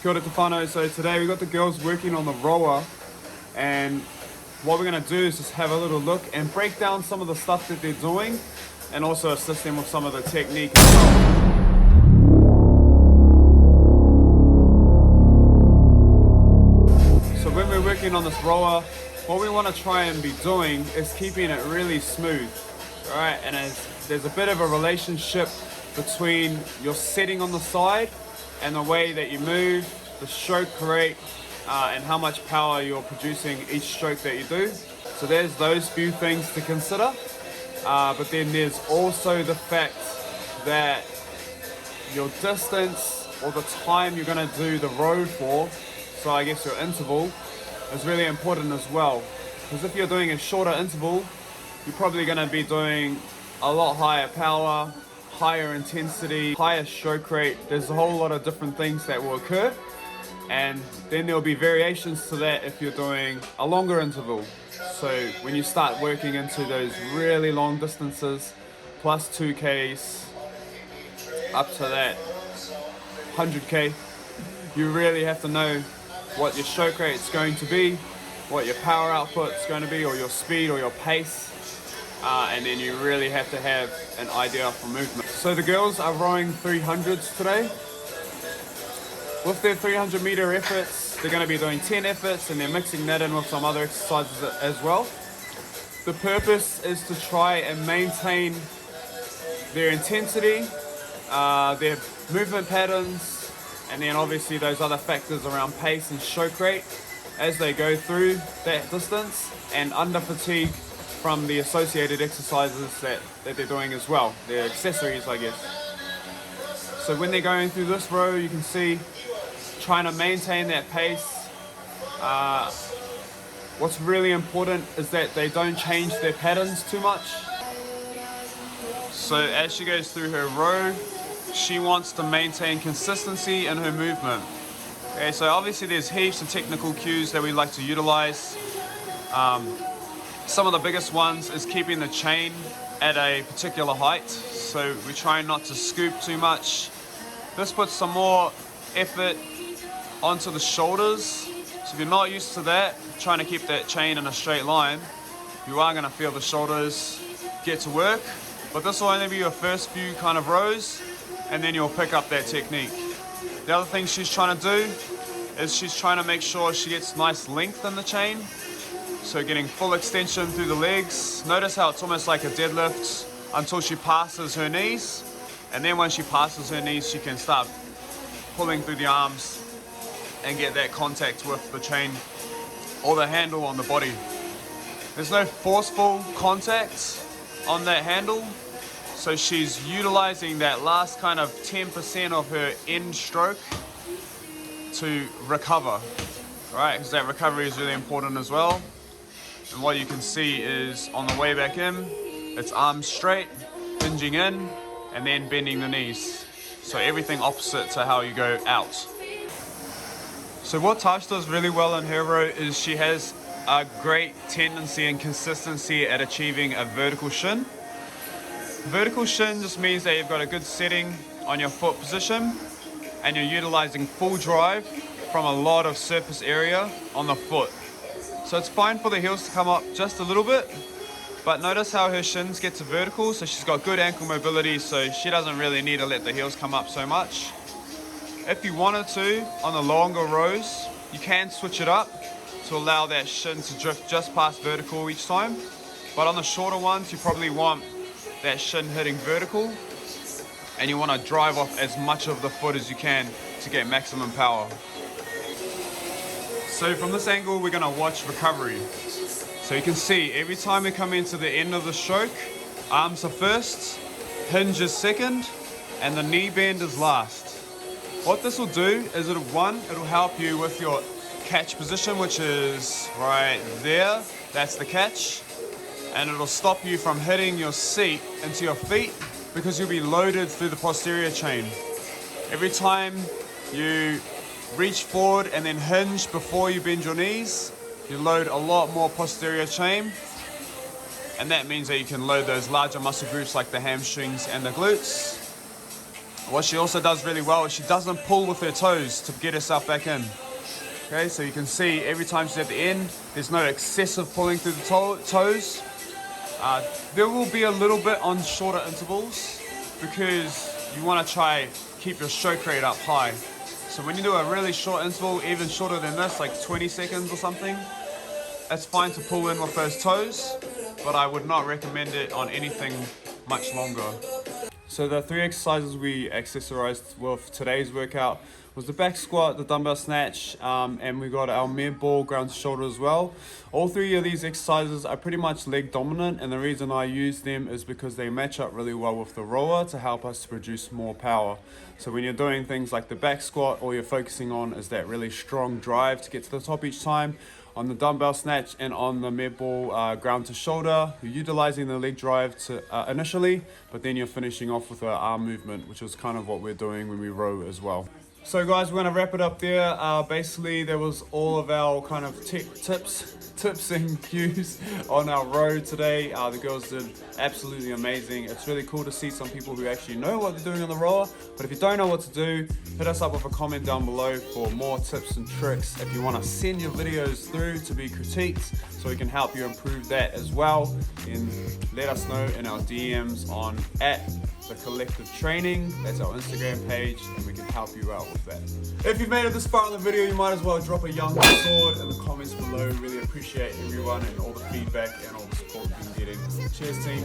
Kia ora te whānau. So today we got the girls working on the rower, and what we're going to do is just have a little look and break down some of the stuff that they're doing and also assist them with some of the technique as well. So when we're working on this rower, what we want to try and be doing is keeping it really smooth. Alright, and there's a bit of a relationship between your setting on the side and the way that you move, the stroke rate, and how much power you're producing each stroke that you do. So there's those few things to consider. But then there's also the fact that your distance or the time you're going to do the row for, so I guess your interval, is really important as well. Because if you're doing a shorter interval, you're probably going to be doing a lot higher power, higher intensity, higher stroke rate. There's a whole lot of different things that will occur, and then there'll be variations to that if you're doing a longer interval. So when you start working into those really long distances, plus 2Ks, up to that 100K, you really have to know what your stroke rate is going to be, what your power output is going to be, or your speed or your pace. And then you really have to have an idea for movement. So the girls are rowing 300s today. With their 300 meter efforts, they're going to be doing 10 efforts and they're mixing that in with some other exercises as well. The purpose is to try and maintain their intensity, their movement patterns, and then obviously those other factors around pace and stroke rate as they go through that distance, and under fatigue from the associated exercises that they're doing as well, their accessories, I guess. So when they're going through this row, you can see trying to maintain that pace. What's really important is that they don't change their patterns too much. So as she goes through her row, she wants to maintain consistency in her movement. Okay, so obviously there's heaps of technical cues that we like to utilize. Some of the biggest ones is keeping the chain at a particular height, so we're trying not to scoop too much. This puts some more effort onto the shoulders, so if you're not used to that, trying to keep that chain in a straight line, you are going to feel the shoulders get to work. But this will only be your first few kind of rows, and then you'll pick up that technique. The other thing she's trying to do is she's trying to make sure she gets nice length in the chain. So getting full extension through the legs. Notice how it's almost like a deadlift until she passes her knees. And then when she passes her knees, she can start pulling through the arms and get that contact with the chain or the handle on the body. There's no forceful contact on that handle. So she's utilizing that last kind of 10% of her end stroke to recover. Right, because that recovery is really important as well. And what you can see is on the way back in, it's arms straight, hinging in, and then bending the knees. So everything opposite to how you go out. So what Tash does really well in her row is she has a great tendency and consistency at achieving a vertical shin. Vertical shin just means that you've got a good setting on your foot position and you're utilizing full drive from a lot of surface area on the foot. So it's fine for the heels to come up just a little bit, but notice how her shins get to vertical, so she's got good ankle mobility, so she doesn't really need to let the heels come up so much. If you wanted to, on the longer rows, you can switch it up to allow that shin to drift just past vertical each time, but on the shorter ones, you probably want that shin hitting vertical, and you want to drive off as much of the foot as you can to get maximum power. So from this angle, we're going to watch recovery. So you can see every time we come into the end of the stroke, arms are first, hinge is second, and the knee bend is last. What this will do is it'll help you with your catch position, which is right there. That's the catch. And it'll stop you from hitting your seat into your feet because you'll be loaded through the posterior chain. Every time you reach forward and then hinge before you bend your knees, you load a lot more posterior chain, and that means that you can load those larger muscle groups like the hamstrings and the glutes. What she also does really well is she doesn't pull with her toes to get herself back in. Okay, so you can see every time she's at the end, there's no excessive pulling through the toes. There will be a little bit on shorter intervals because you want to try keep your stroke rate up high. So when you do a really short interval, even shorter than this, like 20 seconds or something, it's fine to pull in with those toes, but I would not recommend it on anything much longer. So the 3 exercises we accessorized with today's workout was the back squat, the dumbbell snatch, and we got our med ball ground to shoulder as well. All 3 of these exercises are pretty much leg dominant, and the reason I use them is because they match up really well with the rower to help us to produce more power. So when you're doing things like the back squat, all you're focusing on is that really strong drive to get to the top each time. On the dumbbell snatch and on the med ball ground to shoulder, you're utilizing the leg drive to initially, but then you're finishing off with an arm movement, which is kind of what we're doing when we row as well. So guys, we're going to wrap it up there. Basically, there was all of our kind of tips and cues on our row today. The girls did absolutely amazing. It's really cool to see some people who actually know what they're doing on the rower. But if you don't know what to do, hit us up with a comment down below for more tips and tricks. If you want to send your videos through to be critiqued so we can help you improve that as well, then let us know in our DMs on @The Collective Training. That's our Instagram page, and we can help you out with that. If you've made it this far in the video, you might as well drop a young sword in the comments below. Really appreciate everyone and all the feedback and all the support we've been getting. Cheers, team.